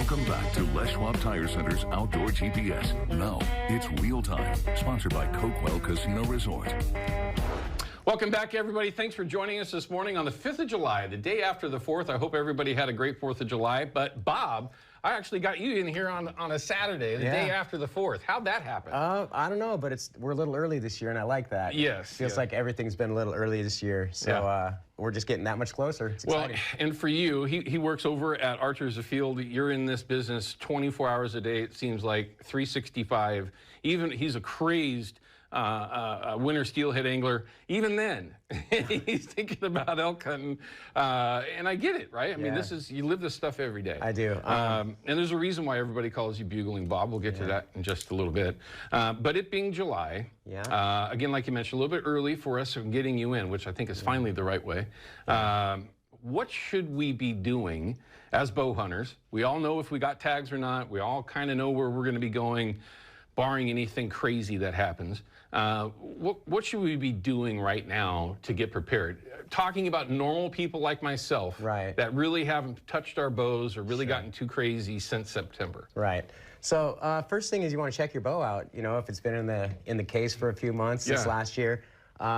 Welcome back to Les Schwab Tire Center's Outdoor GPS. Now, it's real time. Sponsored by Coquel Casino Resort. Welcome back, everybody. Thanks for joining us this morning on the 5th of July, the day after the 4th. I hope everybody had a great 4th of July. But, Bob, I actually got you in here on a Saturday, the day after the 4th. How'd that happen? I don't know, but we're a little early this year, and I like that. Yes. Feels like everything's been a little early this year, so we're just getting that much closer. It's exciting. Well, and for you, he works over at Archers Afield. You're in this business 24 hours a day, it seems like, 365. Even he's a crazed winter steelhead angler. Even then, he's thinking about elk hunting, and I get it, right? I mean, this is, you live this stuff every day. I do. And there's a reason why everybody calls you Bugling Bob. We'll get to that in just a little bit. But it being July, again, like you mentioned, a little bit early for us in getting you in, which I think is finally the right way. What should we be doing as bow hunters? We all know if we got tags or not. We all kind of know where we're going to be going, barring anything crazy that happens. What should we be doing right now to get prepared? Talking about normal people like myself that really haven't touched our bows or really gotten too crazy since September. Right. So first thing is you want to check your bow out. You know, if it's been in the case for a few months since last year.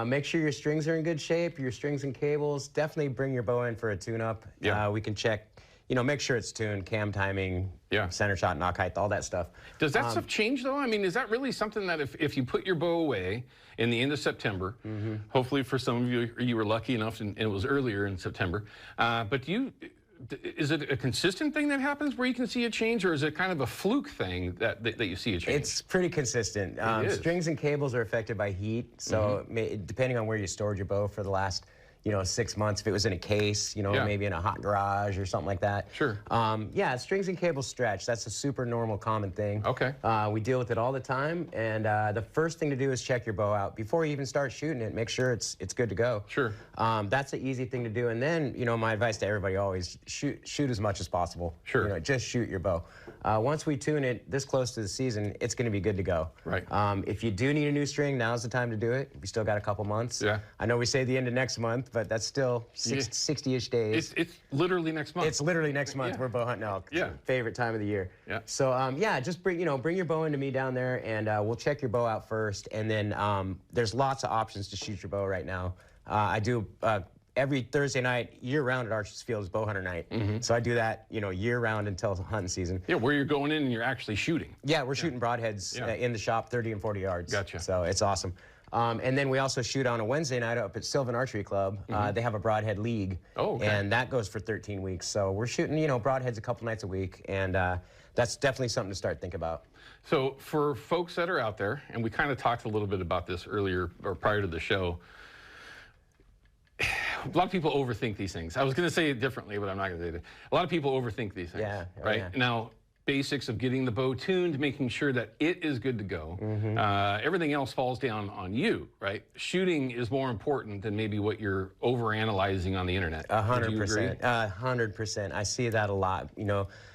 Make sure your strings are in good shape, your strings and cables. Definitely bring your bow in for a tune-up. We can check, you know, make sure it's tuned, cam timing, center shot, knock height, all that stuff. Does that stuff change, though? I mean, is that really something that if you put your bow away in the end of September, hopefully for some of you, you were lucky enough and it was earlier in September, but is it a consistent thing that happens where you can see a change, or is it kind of a fluke thing that you see a change? It's pretty consistent. Strings and cables are affected by heat, so depending on where you stored your bow for the last 6 months, if it was in a case, maybe in a hot garage or something like that. Strings and cables stretch. That's a super normal, common thing. We deal with it all the time, and the first thing to do is check your bow out. Before you even start shooting it, make sure it's good to go. That's an easy thing to do, and then, my advice to everybody always, shoot as much as possible. Just shoot your bow. Once we tune it this close to the season, it's going to be good to go. If you do need a new string, now's the time to do it. We still got a couple months. I know we say the end of next month, but that's still 60-ish days. It's literally next month. It's literally next month. We're bow hunting elk. Favorite time of the year. So just bring your bow into me down there, and we'll check your bow out first. And then there's lots of options to shoot your bow right now. I do every Thursday night, year-round at Archers Field is bow hunter night. So I do that, year-round until hunting season. Where you're going in and you're actually shooting. We're shooting broadheads in the shop, 30 and 40 yards. So it's awesome. And then we also shoot on a Wednesday night up at Sylvan Archery Club. They have a broadhead league, and that goes for 13 weeks. So we're shooting, broadheads a couple nights a week, and that's definitely something to start thinking about. So for folks that are out there, and we kind of talked a little bit about this earlier or prior to the show, a lot of people overthink these things. I was going to say it differently, but I'm not going to say it. A lot of people overthink these things, right? Now, basics of getting the bow tuned, making sure that it is good to go. Everything else falls down on you, right? Shooting is more important than maybe what you're overanalyzing on the internet. 100%. 100%. I see that a lot.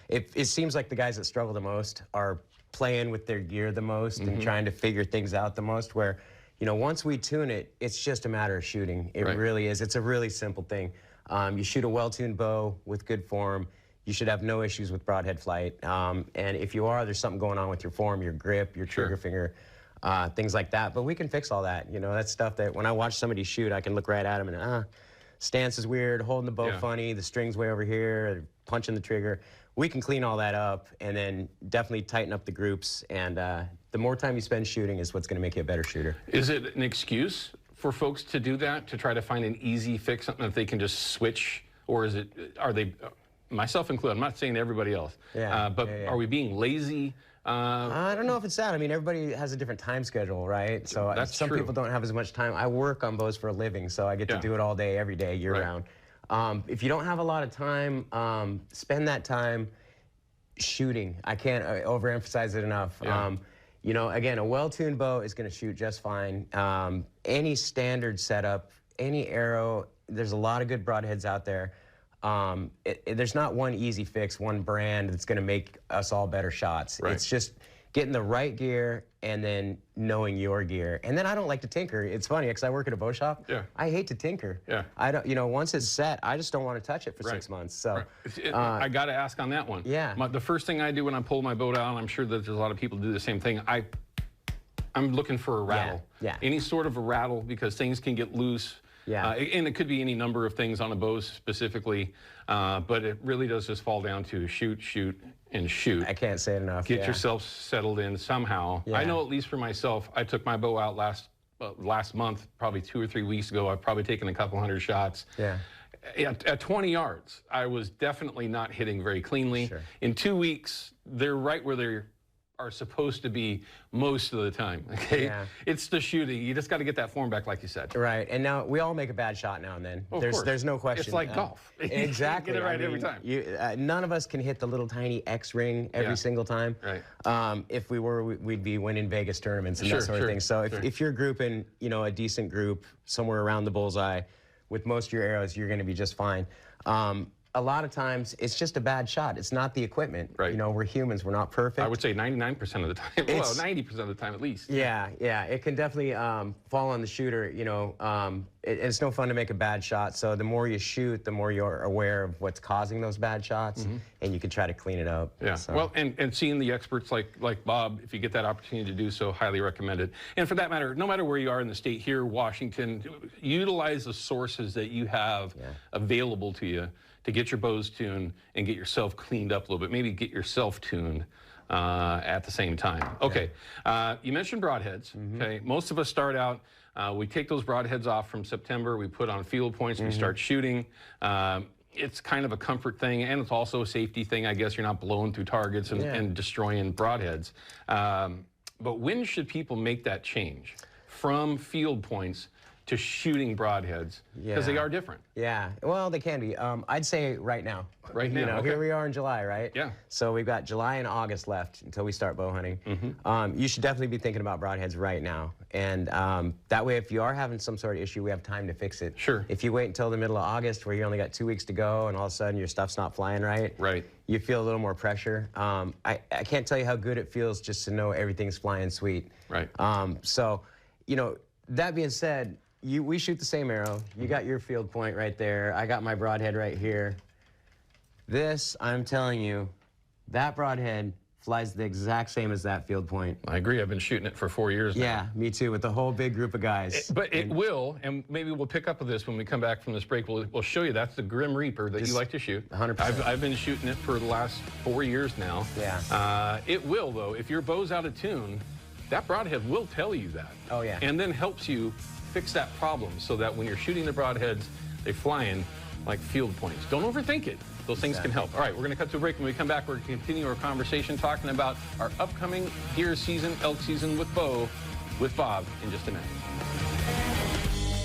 It seems like the guys that struggle the most are playing with their gear the most and trying to figure things out the most, where once we tune it, it's just a matter of shooting. It really is. It's a really simple thing. You shoot a well-tuned bow with good form, you should have no issues with broadhead flight. And if you are, there's something going on with your form, your grip, your trigger finger, things like that. But we can fix all that. That's stuff that when I watch somebody shoot, I can look right at them and, stance is weird, holding the bow funny, the string's way over here, punching the trigger. We can clean all that up and then definitely tighten up the groups. And the more time you spend shooting is what's going to make you a better shooter. Is it an excuse for folks to do that, to try to find an easy fix, something that they can just switch? Or are they, myself included, I'm not saying everybody else, but are we being lazy? I don't know if it's that. I mean, everybody has a different time schedule, right? So some people don't have as much time. I work on bows for a living, so I get to do it all day, every day, year-round. If you don't have a lot of time, spend that time shooting. I can't overemphasize it enough. Again, a well-tuned bow is going to shoot just fine. Any standard setup, any arrow, there's a lot of good broadheads out there. There's not one easy fix, one brand that's going to make us all better shots. It's just getting the right gear and then knowing your gear. And then I don't like to tinker. It's funny because I work at a bow shop. Yeah. I hate to tinker. Yeah. I don't, you know, once it's set, I just don't want to touch it for 6 months. So I got to ask on that one. Yeah. The first thing I do when I pull my boat out, and I'm sure that there's a lot of people do the same thing, I'm looking for a rattle. Yeah. Any sort of a rattle, because things can get loose. Yeah. And it could be any number of things on a bow specifically, but it really does just fall down to shoot, shoot, and shoot. I can't say it enough. Get yourself settled in somehow. Yeah. I know, at least for myself, I took my bow out last month, probably 2 or 3 weeks ago. I've probably taken a couple hundred shots. Yeah. At 20 yards, I was definitely not hitting very cleanly. Sure. In 2 weeks, they're right where they are supposed to be most of the time, okay? Yeah. It's the shooting. You just got to get that form back, like you said. Right, and now we all make a bad shot now and then. Of course. There's no question. It's like golf. Exactly. You get it right every time. None of us can hit the little tiny X ring every single time. Right. If we were, we'd be winning Vegas tournaments and that sort of thing. So if you're grouping, you know, a decent group somewhere around the bullseye with most of your arrows, you're going to be just fine. A lot of times, it's just a bad shot. It's not the equipment. Right. You know, we're humans. We're not perfect. I would say 99% of the time. Well, 90% of the time at least. Yeah, yeah. It can definitely fall on the shooter. You know, it's no fun to make a bad shot. So the more you shoot, the more you're aware of what's causing those bad shots, and you can try to clean it up. Yeah. So. Well, and seeing the experts like Bob, if you get that opportunity to do so, highly recommended. And for that matter, no matter where you are in the state, here, Washington, utilize the sources that you have available to you to get your bows tuned and get yourself cleaned up a little bit. Maybe get yourself tuned at the same time. Okay, you mentioned broadheads. Okay, most of us start out, we take those broadheads off from September, we put on field points, we start shooting. It's kind of a comfort thing, and it's also a safety thing. I guess you're not blowing through targets and destroying broadheads. But when should people make that change from field points to shooting broadheads? Because they are different. Yeah, well, they can be. I'd say right now. Right now, You know, here we are in July, right? Yeah. So we've got July and August left until we start bow hunting. You should definitely be thinking about broadheads right now. And that way, if you are having some sort of issue, we have time to fix it. Sure. If you wait until the middle of August, where you only got 2 weeks to go, and all of a sudden your stuff's not flying right, you feel a little more pressure. I can't tell you how good it feels just to know everything's flying sweet. Right. So, you know, that being said, we shoot the same arrow. You got your field point right there. I got my broadhead right here. This, I'm telling you, that broadhead flies the exact same as that field point. I agree. I've been shooting it for 4 years now. Yeah, me too, with the whole big group of guys. But it will, and maybe we'll pick up with this when we come back from this break. We'll show you that's the Grim Reaper that you like to shoot. 100%. I've been shooting it for the last 4 years now. Yeah. It will, though. If your bow's out of tune, that broadhead will tell you that. Oh, yeah. And then helps you fix that problem so that when you're shooting the broadheads, they fly in like field points. Don't overthink it. Those things can help. All right, we're going to cut to a break. When we come back, we're going to continue our conversation talking about our upcoming deer season, elk season with bow with Bob in just a minute.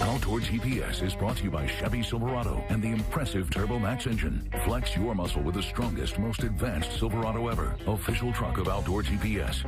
Outdoor GPS is brought to you by Chevy Silverado and the impressive Turbo Max engine. Flex your muscle with the strongest, most advanced Silverado ever. Official truck of Outdoor GPS.